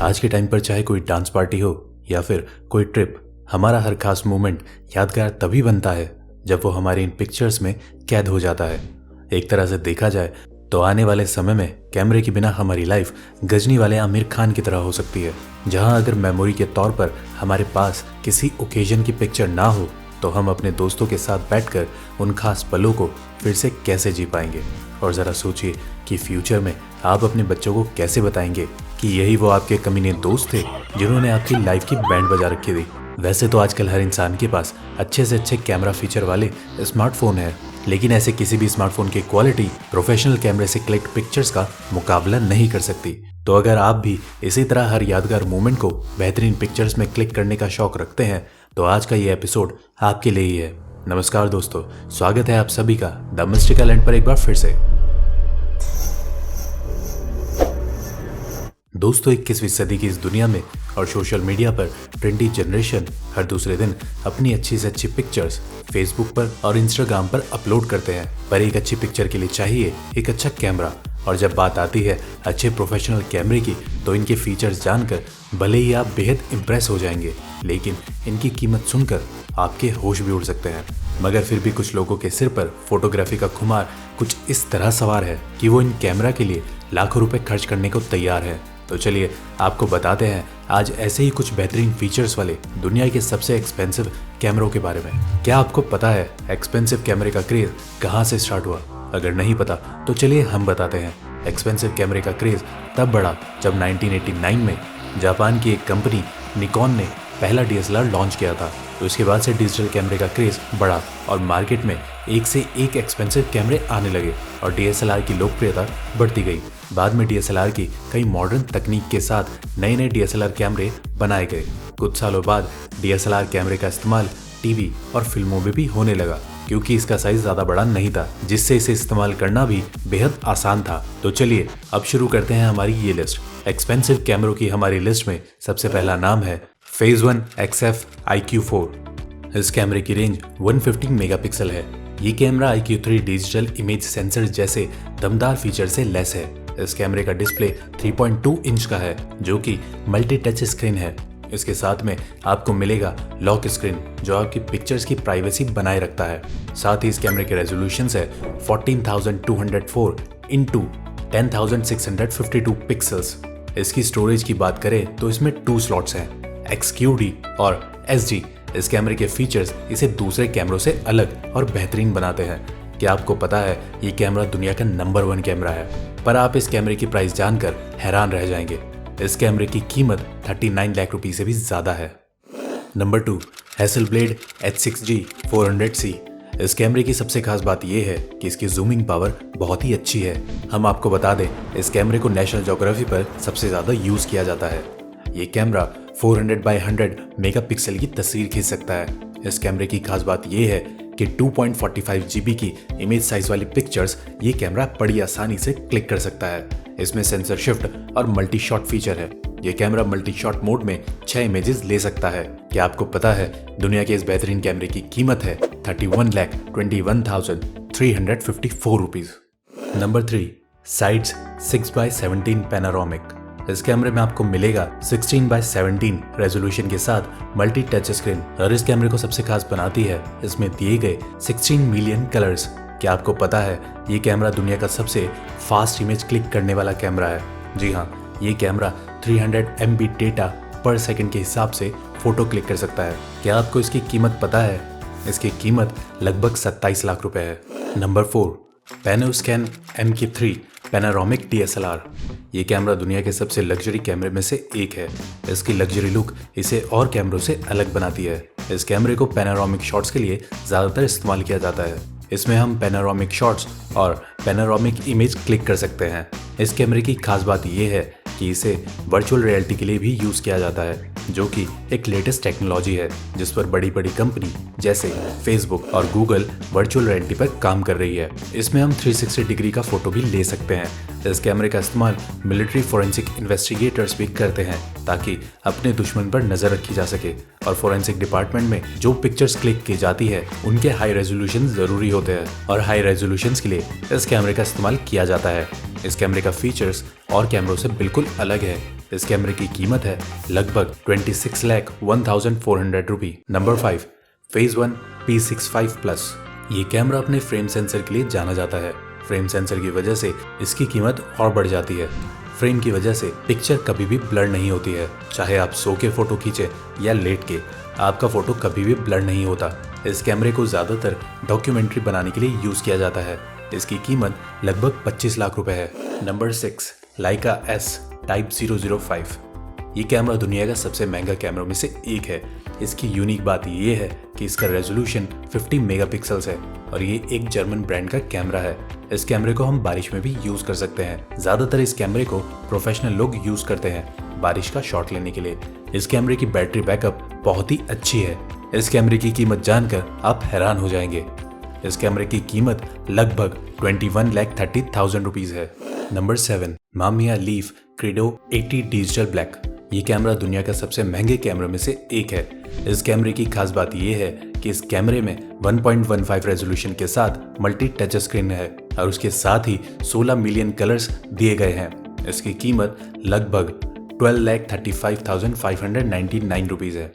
आज के टाइम पर चाहे कोई डांस पार्टी हो या फिर कोई ट्रिप, हमारा हर खास मोमेंट यादगार तभी बनता है जब वो हमारी इन पिक्चर्स में कैद हो जाता है। एक तरह से देखा जाए तो आने वाले समय में कैमरे के बिना हमारी लाइफ गजनी वाले आमिर खान की तरह हो सकती है, जहां अगर मेमोरी के तौर पर हमारे पास किसी ओकेजन की पिक्चर ना हो तो हम अपने दोस्तों के साथ बैठकर उन खास पलों को फिर से कैसे जी पाएंगे। और ज़रा सोचिए कि फ्यूचर में आप अपने बच्चों को कैसे बताएंगे कि यही वो आपके कमीने दोस्त थे जिन्होंने आपकी लाइफ की बैंड बजा रखी थी। वैसे तो आजकल हर इंसान के पास अच्छे से अच्छे कैमरा फीचर वाले स्मार्टफोन है, लेकिन ऐसे किसी भी स्मार्टफोन की क्वालिटी प्रोफेशनल कैमरे से क्लिक पिक्चर्स का मुकाबला नहीं कर सकती। तो अगर आप भी इसी तरह हर यादगार मोमेंट को बेहतरीन पिक्चर्स में क्लिक करने का शौक रखते हैं तो आज का ये एपिसोड आपके लिए ही है। नमस्कार दोस्तों, स्वागत है आप सभी का द मिस्टिकल लैंड पर एक बार फिर से। दोस्तों, 21वीं सदी की इस दुनिया में और सोशल मीडिया पर ट्रेंडी जनरेशन हर दूसरे दिन अपनी अच्छी से अच्छी पिक्चर्स फेसबुक पर और इंस्टाग्राम पर अपलोड करते हैं। पर एक अच्छी पिक्चर के लिए चाहिए एक अच्छा कैमरा, और जब बात आती है अच्छे प्रोफेशनल कैमरे की तो इनके फीचर्स जानकर भले ही आप बेहद इम्प्रेस हो जाएंगे, लेकिन इनकी कीमत सुनकर आपके होश भी उड़ सकते हैं। मगर फिर भी कुछ लोगों के सिर पर फोटोग्राफी का खुमार कुछ इस तरह सवार है कि वो इन कैमरा के लिए लाखों रुपए खर्च करने को तैयार है। तो चलिए आपको बताते हैं आज ऐसे ही कुछ बेहतरीन फीचर्स वाले दुनिया के सबसे एक्सपेंसिव कैमरों के बारे में। क्या आपको पता है एक्सपेंसिव कैमरे का क्रेज कहाँ से स्टार्ट हुआ? अगर नहीं पता तो चलिए हम बताते हैं। एक्सपेंसिव कैमरे का क्रेज तब बढ़ा जब 1989 में जापान की एक कंपनी निकॉन ने पहला DSLR लॉन्च किया था। तो इसके बाद से डिजिटल कैमरे का क्रेज बढ़ा और मार्केट में एक से एक एक्सपेंसिव कैमरे आने लगे और DSLR की लोकप्रियता बढ़ती गई। बाद में DSLR की कई मॉडर्न तकनीक के साथ नए नए DSLR कैमरे बनाए गए। कुछ सालों बाद DSLR कैमरे का इस्तेमाल टीवी और फिल्मों में भी होने लगा, क्योंकि इसका साइज ज्यादा बड़ा नहीं था, जिससे इसे इस्तेमाल करना भी बेहद आसान था। तो चलिए अब शुरू करते हैं हमारी ये लिस्ट। एक्सपेंसिव कैमरों की हमारी लिस्ट में सबसे पहला नाम है फेज 1 XF IQ4। इस कैमरे की रेंज 150 मेगापिक्सल है। ये camera IQ3 digital image sensor जैसे दमदार फीचर से लैस है। इस कैमरे का डिस्प्ले 3.2 इंच का है, जो कि मल्टी टच स्क्रीन है। इसके साथ में आपको मिलेगा लॉक स्क्रीन, जो आपकी पिक्चर्स की प्राइवेसी बनाए रखता है। साथ ही इस कैमरे के रेजोल्यूशन है 14,204 इंटू 10,652 पिक्सल्स। इसकी स्टोरेज की बात करें तो इसमें 2 स्लॉट्स हैं, XQD और SD। इस कैमरे के फीचर्स इसे दूसरे कैमरों से अलग और बेहतरीन बनाते हैं। क्या आपको पता है ये कैमरा दुनिया का नंबर 1 कैमरा है? पर आप इस कैमरे की प्राइस जानकर हैरान रह जाएंगे। इस कैमरे की कीमत 39 लाख रुपए से भी ज्यादा है। Number 2, हैसलब्लेड H6G 400C। इस कैमरे की सबसे खास बात यह है कि इसकी जूमिंग पावर बहुत ही अच्छी है। हम आपको बता दें, इस कैमरे को नेशनल ज्योग्राफी पर सबसे ज्यादा यूज किया जाता है। ये कैमरा 400x100 मेगापिक्सल की तस्वीर खींच सकता है। इस कैमरे की खास बात यह है कि 2.45 GB की इमेज साइज वाली पिक्चर्स ये कैमरा बड़ी आसानी से क्लिक कर सकता है। इसमें सेंसर शिफ्ट और मल्टी शॉट फीचर है। ये कैमरा मल्टी शॉट मोड में 6 इमेजेस ले सकता है। क्या आपको पता है दुनिया के इस बेहतरीन कैमरे की कीमत है 31,21,354 rupees. Number 3, sides 6x17 panoramic. इस कैमरे में आपको मिलेगा 16x17 रेजोल्यूशन के साथ मल्टी टच स्क्रीन, और इस कैमरे को सबसे खास बनाती है इसमें दिए गए 16 मिलियन कलर्स। क्या आपको पता है ये कैमरा दुनिया का सबसे फास्ट इमेज क्लिक करने वाला कैमरा है? जी हाँ, ये कैमरा 300 MB डेटा पर सेकंड के हिसाब से फोटो क्लिक कर सकता है। क्या आपको इसकी कीमत पता है? इसकी कीमत लगभग 27 लाख रुपए है। Number 4, पैनोस्कैन MK3 panoramic DSLR। ये कैमरा दुनिया के सबसे लग्जरी कैमरे में से एक है। इसकी लग्जरी लुक इसे और कैमरों से अलग बनाती है। इस कैमरे को पैनारोमिक शॉट्स के लिए ज़्यादातर इस्तेमाल किया जाता है। इसमें हम पैनारोमिक शॉट्स और पैनारोमिक इमेज क्लिक कर सकते हैं। इस कैमरे की खास बात यह है कि इसे वर्चुअल रियलिटी के लिए भी यूज़ किया जाता है, जो कि एक लेटेस्ट टेक्नोलॉजी है जिस पर बड़ी बड़ी कंपनी जैसे फेसबुक और गूगल वर्चुअल रियलिटी पर काम कर रही है। इसमें हम 360 डिग्री का फोटो भी ले सकते हैं। इस कैमरे का इस्तेमाल मिलिट्री फोरेंसिक इन्वेस्टिगेटर्स भी करते हैं ताकि अपने दुश्मन पर नजर रखी जा सके, और फोरेंसिक डिपार्टमेंट में जो पिक्चर्स क्लिक की जाती है उनके हाई रेजोल्यूशन जरूरी होते हैं, और हाई रेजोल्यूशन के लिए इस कैमरे का इस्तेमाल किया जाता है। इस कैमरे का फीचर्स और कैमरों से बिल्कुल अलग है। इस कैमरे की कीमत है लगभग 26,01,400 रुपये। Number 5, phase 1 P65 plus. ये कैमरा अपने फ्रेम सेंसर के लिए जाना जाता है। फ्रेम सेंसर की वजह से इसकी कीमत और बढ़ जाती है। फ्रेम की वजह से पिक्चर कभी भी ब्लर नहीं होती है। चाहे आप सो के फोटो खींचे या लेट के, आपका फोटो कभी भी ब्लर नहीं होता। इस कैमरे को ज्यादातर डॉक्यूमेंट्री बनाने के लिए यूज किया जाता है। इसकी कीमत लगभग 25 लाख रुपए है। नंबर 6, लाइका S Type 005। ये कैमरा दुनिया का सबसे महंगा कैमरों में से एक है। इसकी यूनिक बात ये है कि इसका रेजोल्यूशन 50 मेगापिक्सल्स है और ये एक जर्मन ब्रांड का कैमरा है। इस कैमरे को हम बारिश में भी यूज कर सकते हैं। ज्यादातर इस कैमरे को प्रोफेशनल लोग यूज करते हैं बारिश का शॉट लेने के लिए। इस कैमरे की बैटरी बैकअप बहुत ही अच्छी है। इस कैमरे की कीमत जानकर आप हैरान हो जाएंगे। इस कैमरे की कीमत लगभग 21,30,000 रुपीज है। Number 7, Mamiya leaf credo 80 digital black. ये कैमरा दुनिया का सबसे महंगे कैमरे में से एक है। इस कैमरे की खास बात यह है कि इस कैमरे में 1.15 रेजोल्यूशन के साथ मल्टी टच स्क्रीन है और उसके साथ ही 16 मिलियन कलर्स दिए गए हैं। इसकी कीमत लगभग 12,35,599 रुपीज है।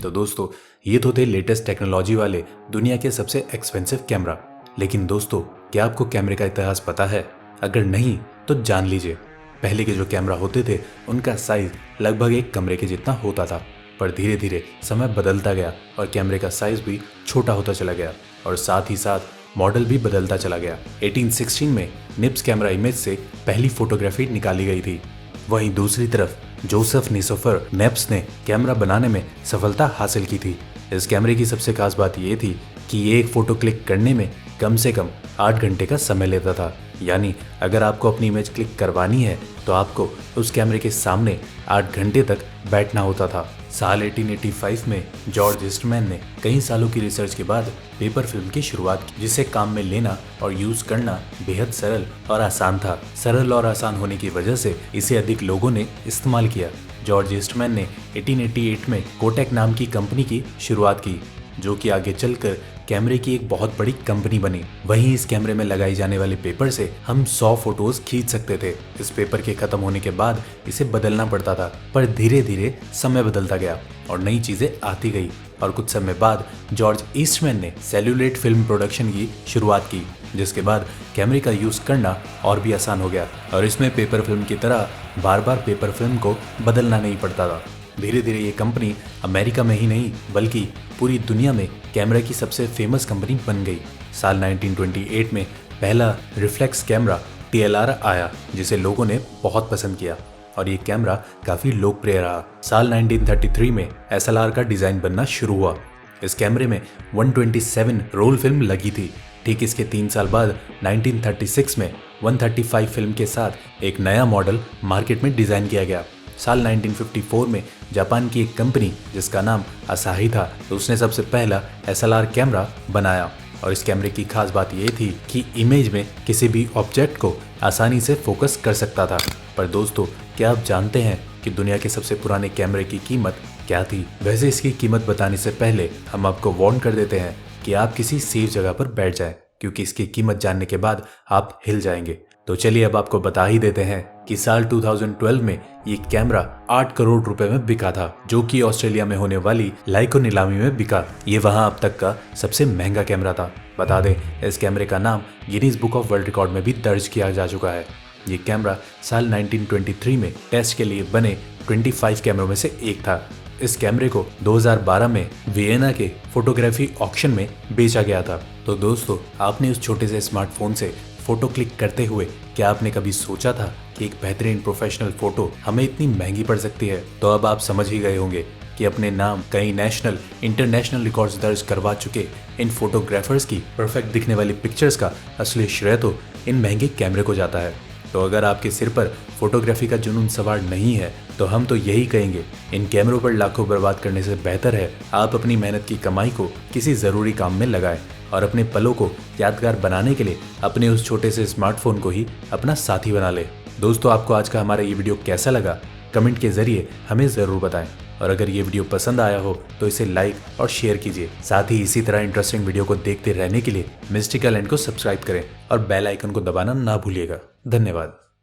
तो दोस्तों, ये तो थे लेटेस्ट टेक्नोलॉजी वाले दुनिया के सबसे एक्सपेंसिव कैमरा। लेकिन दोस्तों, क्या आपको कैमरे का इतिहास पता है? अगर नहीं तो जान लीजिए। पहले के जो कैमरा होते थे उनका साइज लगभग एक कमरे के जितना होता था, पर धीरे धीरे समय बदलता गया और कैमरे का साइज भी छोटा होता चला गया और साथ ही साथ मॉडल भी बदलता चला गया। 1816 में निप्स कैमरा इमेज से पहली फोटोग्राफी निकाली गई थी। वहीं दूसरी तरफ जोसेफ निसोफर नेप्स ने कैमरा बनाने में सफलता हासिल की थी। इस कैमरे की सबसे खास बात ये थी कि ये एक फोटो क्लिक करने में कम से कम 8 घंटे का समय लेता था। यानी अगर आपको अपनी इमेज क्लिक करवानी है तो आपको उस कैमरे के सामने 8 घंटे तक बैठना होता था। साल 1885 में जॉर्ज ईस्टमैन ने कई सालों की रिसर्च के बाद पेपर फिल्म की शुरुआत की, जिसे काम में लेना और यूज करना बेहद सरल और आसान था। सरल और आसान होने की वजह से इसे अधिक लोगों ने इस्तेमाल किया। जॉर्ज ईस्टमैन ने 1888 में कोटेक नाम की कंपनी की शुरुआत की, जो कि आगे चलकर कैमरे की एक बहुत बड़ी कंपनी बनी। वहीं इस कैमरे में लगाई जाने वाले पेपर से हम 100 फोटोज खींच सकते थे। इस पेपर के खत्म होने के बाद इसे बदलना पड़ता था, पर धीरे धीरे समय बदलता गया और नई चीजें आती गई और कुछ समय बाद जॉर्ज ईस्टमैन ने सेल्यूलोइड फिल्म प्रोडक्शन की शुरुआत की, जिसके बाद कैमरे का यूज करना और भी आसान हो गया और इसमें पेपर फिल्म की तरह बार बार पेपर फिल्म को बदलना नहीं पड़ता था। धीरे धीरे ये कंपनी अमेरिका में ही नहीं बल्कि पूरी दुनिया में कैमरा की सबसे फेमस कंपनी बन गई। साल 1928 में पहला रिफ्लेक्स कैमरा TLR आया, जिसे लोगों ने बहुत पसंद किया और ये कैमरा काफी लोकप्रिय रहा। साल 1933 में SLR का डिजाइन बनना शुरू हुआ। इस कैमरे में 127 रोल फिल्म लगी थी। ठीक इसके 3 साल बाद 1936 में 135 फिल्म के साथ एक नया मॉडल मार्केट में डिजाइन किया गया। साल 1954 में जापान की एक कंपनी जिसका नाम असाही था, तो उसने सबसे पहला SLR कैमरा बनाया और इस कैमरे की खास बात ये थी कि इमेज में किसी भी ऑब्जेक्ट को आसानी से फोकस कर सकता था। पर दोस्तों, क्या आप जानते हैं कि दुनिया के सबसे पुराने कैमरे की कीमत क्या थी? वैसे इसकी कीमत बताने से पहले हम आपको वार्न कर देते हैं कि आप किसी सेफ जगह पर बैठ जाएं, क्योंकि इसकी कीमत जानने के बाद आप हिल जाएंगे। तो चलिए अब आपको बता ही देते हैं कि साल 2012 में ये कैमरा 8 करोड़ रुपए में बिका था, जो कि ऑस्ट्रेलिया में होने वाली लाइको नीलामी में बिका। ये वहां अब तक का सबसे महंगा कैमरा था। बता दें, इस कैमरे का नाम Guinness book of world record में भी दर्ज किया जा चुका है। ये कैमरा साल 1923 में टेस्ट के लिए बने 25 कैमरों में से एक था। इस कैमरे को 2012 में वियना के फोटोग्राफी ऑक्शन में बेचा गया था। तो दोस्तों, आपने उस छोटे से स्मार्टफोन से फोटो क्लिक करते हुए क्या आपने कभी सोचा था कि एक बेहतरीन प्रोफेशनल फोटो हमें इतनी महंगी पड़ सकती है? तो अब आप समझ ही गए होंगे कि अपने नाम कई नेशनल इंटरनेशनल रिकॉर्ड्स दर्ज करवा चुके इन फोटोग्राफर्स की परफेक्ट दिखने वाली पिक्चर्स का असली श्रेय तो इन महंगे कैमरे को जाता है। तो अगर आपके सिर पर फोटोग्राफी का जुनून सवार नहीं है तो हम तो यही कहेंगे, इन कैमरों पर लाखों बर्बाद करने से बेहतर है आप अपनी मेहनत की कमाई को किसी ज़रूरी काम में लगाएं और अपने पलों को यादगार बनाने के लिए अपने उस छोटे से स्मार्टफोन को ही अपना साथी बना ले। दोस्तों, आपको आज का हमारा ये वीडियो कैसा लगा कमेंट के जरिए हमें ज़रूर बताएं और अगर ये वीडियो पसंद आया हो तो इसे लाइक और शेयर कीजिए। साथ ही इसी तरह इंटरेस्टिंग वीडियो को देखते रहने के लिए मिस्टिकल एंड को सब्सक्राइब करें और बेल आइकन को दबाना ना भूलिएगा। धन्यवाद।